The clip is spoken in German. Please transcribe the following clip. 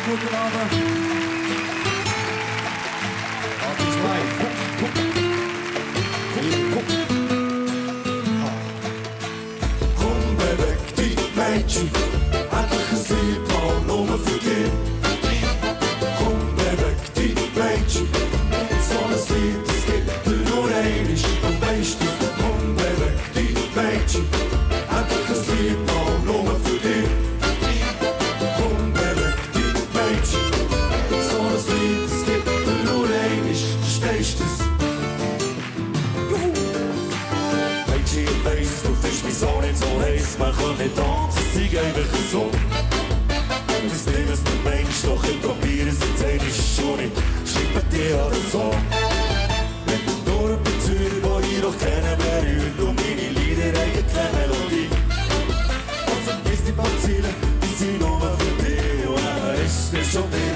Guten Abend. Das ist mein. Komm, beweg dich, Mädchen, endlich ein Lied mal nur für dich. Komm, beweg dich, Mädchen, so ein Lied, das gibt nur einmal. Und weisst du, komm, beweg dich, Mädchen, endlich ein Lied mal nur für dich. Komm, beweg dich, Mädchen, so ein Lied, das gibt nur einmal. Verstehst du es? Mädchen, ich weiss, du findest mich so nicht so heiß, man kann nicht tanzen, sei einfach so. Ich weiss nicht, was du meinst, doch ich probiere es jetzt einmal schon nicht. Schreibe dir alles so. Wenn du nur ein Bezüge, die ich doch kennen, berührt und meine Lieder haben keine Melodie. Also, bis die Bazillen, die sind nur für dich und dann ist es schon dir.